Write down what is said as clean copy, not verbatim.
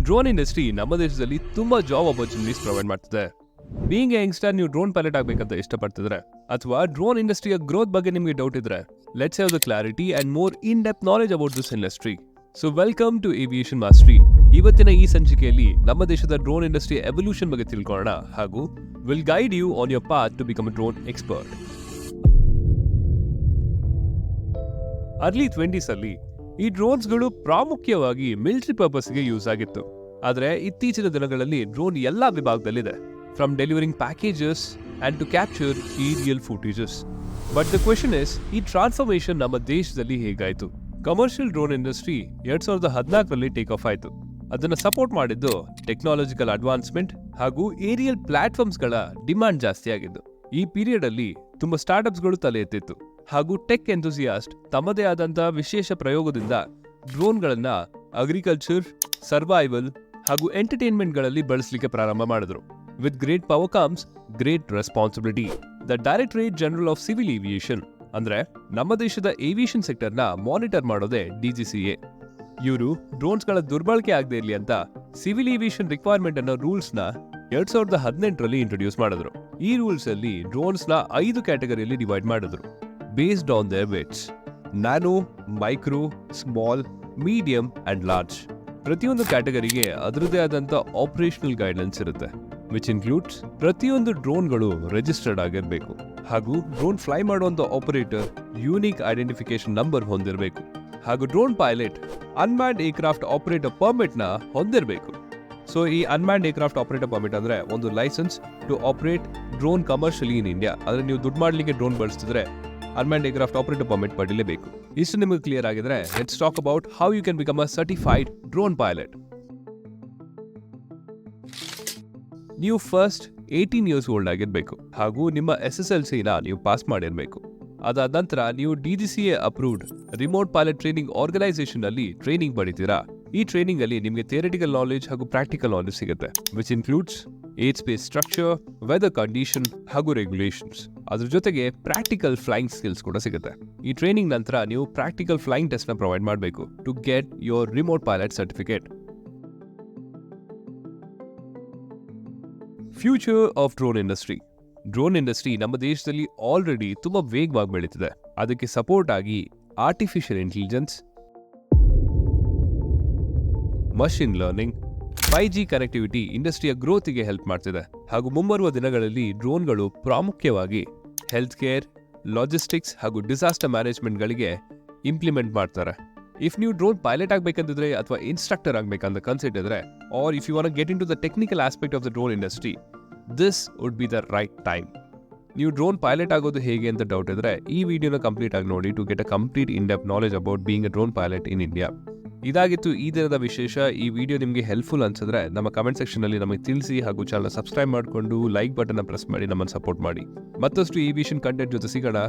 Drone industry ನಮ್ಮ ದೇಶದಲ್ಲಿ ತುಂಬಾ ಜಾಬ್ ಆಪರ್ಚುನಿಟೀಸ್ ಪ್ರೊವೈಡ್ ಮಾಡ್ತಿದೆ. ಬೀಯಿಂಗ್ ಎ ಯಂಗ್ಸ್ಟರ್ ನೀವು ಡ್ರೋನ್ ಪೈಲಟ್ ಆಗಬೇಕಂತ ಇಷ್ಟಪಡ್ತಿದ್ರೆ ಅಥವಾ ಡ್ರೋನ್ ಇಂಡಸ್ಟ್ರಿಯ ಗ್ರೋತ್ ಬಗ್ಗೆ ನಿಮಗೆ ಡೌಟ್ ಇದ್ರೆ, let's have the clarity and more in depth knowledge about this industry. So welcome to aviation mastery. ಇವತ್ತಿನ ಈ ಸಂಚಿಕೆಯಲ್ಲಿ ನಮ್ಮ ದೇಶದ ಡ್ರೋನ್ ಇಂಡಸ್ಟ್ರಿ ಎವಲ್ಯೂಷನ್ ಬಗ್ಗೆ ತಿಳ್ಕೊಳ್ಳೋಣ ಹಾಗೂ will guide you on your path to become a drone expert. Early 20s ಅಲ್ಲಿ ಈ ಡ್ರೋನ್ಸ್ಗಳು ಪ್ರಾಮುಖ್ಯವಾಗಿ ಮಿಲಿಟರಿ ಪರ್ಪಸ್ಗೆ ಯೂಸ್ ಆಗಿತ್ತು. ಆದರೆ ಇತ್ತೀಚಿನ ದಿನಗಳಲ್ಲಿ ಡ್ರೋನ್ ಎಲ್ಲಾ ವಿಭಾಗದಲ್ಲಿದೆ, from delivering packages and to capture aerial footages. But the question is, ಈ ಟ್ರಾನ್ಸ್ಫಾರ್ಮೇಶನ್ ನಮ್ಮ ದೇಶದಲ್ಲಿ ಹೇಗಾಯಿತು? ಕಮರ್ಷಿಯಲ್ ಡ್ರೋನ್ ಇಂಡಸ್ಟ್ರಿ 2014ರಲ್ಲಿ ಟೇಕ್ ಆಫ್ ಆಯಿತು. ಅದನ್ನು ಸಪೋರ್ಟ್ ಮಾಡಿದ್ದು ಟೆಕ್ನಾಲಜಿಕಲ್ ಅಡ್ವಾನ್ಸ್ಮೆಂಟ್ ಹಾಗೂ ಏರಿಯಲ್ ಪ್ಲಾಟ್ಫಾರ್ಮ್ಸ್ಗಳ ಡಿಮಾಂಡ್ ಜಾಸ್ತಿ ಆಗಿದ್ದು. ಈ ಪೀರಿಯಡ್ ಅಲ್ಲಿ ತುಂಬಾ ಸ್ಟಾರ್ಟ್ಅಪ್ಸ್ಗಳು ತಲೆ ಎತ್ತಿತ್ತು ಹಾಗೂ ಟೆಕ್ ಎಂಥೂಸಿಯಾಸ್ಟ್ ತಮ್ಮದೇ ಆದಂತಹ ವಿಶೇಷ ಪ್ರಯೋಗದಿಂದ ಡ್ರೋನ್ಗಳನ್ನ ಅಗ್ರಿಕಲ್ಚರ್, ಸರ್ವೈವಲ್ ಹಾಗೂ ಎಂಟರ್ಟೈನ್ಮೆಂಟ್ಗಳಲ್ಲಿ ಬಳಸಲಿಕ್ಕೆ ಪ್ರಾರಂಭ ಮಾಡಿದ್ರು. With great power comes great responsibility. The directorate general of civil aviation, ಅಂದ್ರೆ ನಮ್ಮ ದೇಶದ ಏವಿಯೇಷನ್ ಸೆಕ್ಟರ್ನ ಮಾನಿಟರ್ ಮಾಡೋದೇ DGCA. ಇವರು ಡ್ರೋನ್ಸ್ಗಳ ದುರ್ಬಳಕೆ ಆಗದೆ ಇರಲಿ ಅಂತ ಸಿವಿಲ್ ಏವಿಯೇಷನ್ ರಿಕ್ವೈರ್ಮೆಂಟ್ ಅನ್ನೋ ರೂಲ್ಸ್ ನ 2018ರಲ್ಲಿ ಇಂಟ್ರೊಡ್ಯೂಸ್ ಮಾಡಿದ್ರು. ಈ ರೂಲ್ಸ್ ಅಲ್ಲಿ ಡ್ರೋನ್ಸ್ ನ 5 ಕ್ಯಾಟಗರಿಯಲ್ಲಿ ಡಿವೈಡ್ ಮಾಡಿದ್ರು, based on there weights: nano, micro, small, medium and large. ಪ್ರತಿಯೊಂದು ಕ್ಯಾಟಗರಿಗೆ ಅದರದೇ ಆದಂತ ಆಪರೇಷನಲ್ ಗೈಡ್ಲೈನ್ಸ್ ಇರುತ್ತೆ, ವಿಚ್ ಇನ್ಕ್ಲೂಡ್ಸ್ ಪ್ರತಿಯೊಂದು ಡ್ರೋನ್ಗಳು ರಿಜಿಸ್ಟರ್ಡ್ ಆಗಿರಬೇಕು ಹಾಗೂ ಡ್ರೋನ್ ಫ್ಲೈ ಮಾಡುವಂತ ಆಪರೇಟರ್ ಯೂನಿಕ್ ಐಡೆಂಟಿಫಿಕೇಶನ್ ನಂಬರ್ ಹೊಂದಿರಬೇಕು ಹಾಗೂ drone pilot unmanned aircraft operator permit ನ ಹೊಂದಿರಬೇಕು. ಸೊ ಈ ಅನ್ಮ್ಯಾನ್ಡ್ ಏರ್ಕ್ರಾಫ್ಟ್ ಆಪರೇಟರ್ ಪರ್ಮಿಟ್ ಅಂದ್ರೆ ಒಂದು licence to operate drone commercially in India. ಅಂದ್ರೆ ನೀವು ದುಡ್ಡು ಮಾಡಲಿಕ್ಕೆ ಡ್ರೋನ್ ಬಳಸ್ತಿದ್ರೆ ಅನ್ಮ್ಯಾನ್ಡ್ ಏರ್ಕ್ರಾಫ್ಟ್ ಆಪರೇಟರ್ ಪರ್ಮಿಟ್ ಪಡೀಲೇಬೇಕು. ಇಷ್ಟು ನಿಮಗೆ ಕ್ಲಿಯರ್ ಆಗಿದ್ರೆ let's talk about how you can become a certified drone pilot. ನೀವು ಫಸ್ಟ್ 18 ಇಯರ್ಸ್ ಓಲ್ಡ್ ಆಗಿರಬೇಕು ಹಾಗೂ ನಿಮ್ಮ SSLC ನ ನೀವು ಪಾಸ್ ಮಾಡಿರಬೇಕು. ಅದಾದ ನಂತರ ನೀವು DGCA approved remote pilot training organisation ಅಲ್ಲಿ ಟ್ರೈನಿಂಗ್ ಪಡಿತೀರಾ. ಈ ಟ್ರೈನಿಂಗ್ ಅಲ್ಲಿ ನಿಮಗೆ ಥಿಯರಿಟಿಕಲ್ ನಾಲೆಜ್ ಹಾಗೂ ಪ್ರಾಕ್ಟಿಕಲ್ ನಾಲೆಜ್ ಸಿಗುತ್ತೆ, which includes air space structure, weather condition ಹಾಗೂ ರೆಗ್ಯುಲೇಷನ್ಸ್. ಅದ್ರ ಜೊತೆಗೆ ಪ್ರಾಕ್ಟಿಕಲ್ ಫ್ಲೈಯಿಂಗ್ ಸ್ಕಿಲ್ಸ್ ಕೂಡ ಸಿಗುತ್ತೆ. ಈ ಟ್ರೈನಿಂಗ್ ನಂತರ ನೀವು ಪ್ರಾಕ್ಟಿಕಲ್ ಫ್ಲೈಯಿಂಗ್ ಟೆಸ್ಟ್ ನ ಪ್ರೊವೈಡ್ ಮಾಡಬೇಕು to get your remote pilot certificate. Future of drone industry. Drone industry ನಮ್ಮ ದೇಶದಲ್ಲಿ ಆಲ್ರೆಡಿ ತುಂಬಾ ವೇಗವಾಗಿ ಬೆಳೀತಿದೆ. ಅದಕ್ಕೆ ಸಪೋರ್ಟ್ ಆಗಿ artificial intelligence, machine learning, 5G connectivity ಇಂಡಸ್ಟ್ರಿಯ ಗ್ರೋತಿಗೆ ಹೆಲ್ಪ್ ಮಾಡ್ತಿದೆ ಹಾಗೂ ಮುಂಬರುವ ದಿನಗಳಲ್ಲಿ ಡ್ರೋನ್ಗಳು ಪ್ರಾಮುಖ್ಯವಾಗಿ ಹೆಲ್ತ್ ಕೇರ್, ಲಾಜಿಸ್ಟಿಕ್ಸ್ ಹಾಗೂ ಡಿಸಾಸ್ಟರ್ ಮ್ಯಾನೇಜ್ಮೆಂಟ್ಗಳಿಗೆ ಇಂಪ್ಲಿಮೆಂಟ್ ಮಾಡ್ತಾರೆ. ಇಫ್ ನೀವು ಡ್ರೋನ್ ಪೈಲಟ್ ಆಗಬೇಕಂತಿದ್ರೆ ಅಥವಾ ಇನ್ಸ್ಟ್ರಕ್ಟರ್ ಆಗಬೇಕಂತ ಕನ್ಸಿಟ್ಟಿದ್ರೆ, or if you want get in to the technical aspect of the drone industry, this would be the right time. ನೀವು ಡ್ರೋನ್ ಪೈಲಟ್ ಆಗೋದು ಹೇಗೆ ಅಂತ ಡೌಟ್ ಇದ್ರೆ ಈ ವಿಡಿಯೋನ ಕಂಪ್ಲೀಟ್ ಆಗಿ ನೋಡಿ to get a complete in depth knowledge about being a drone pilot in India. ಇದಾಗಿತ್ತು ಈ ದಿನದ ವಿಶೇಷ. ಈ ವಿಡಿಯೋ ನಿಮಗೆ ಹೆಲ್ಪ್ಫುಲ್ ಅನ್ಸಿದ್ರೆ ನಮ್ಮ ಕಮೆಂಟ್ ಸೆಕ್ಷನ್ ಅಲ್ಲಿ ನಮಗೆ ತಿಳಿಸಿ ಹಾಗೂ ಚಾನಲ್ ಸಬ್ಸ್ಕ್ರೈಬ್ ಮಾಡಿಕೊಂಡು ಲೈಕ್ ಬಟನ್ ಪ್ರೆಸ್ ಮಾಡಿ ನಮ್ಮನ್ನು ಸಪೋರ್ಟ್ ಮಾಡಿ. ಮತ್ತಷ್ಟು ಏವಿಯೇಷನ್ ಕಂಟೆಂಟ್ ಜೊತೆ ಸಿಗೋಣ.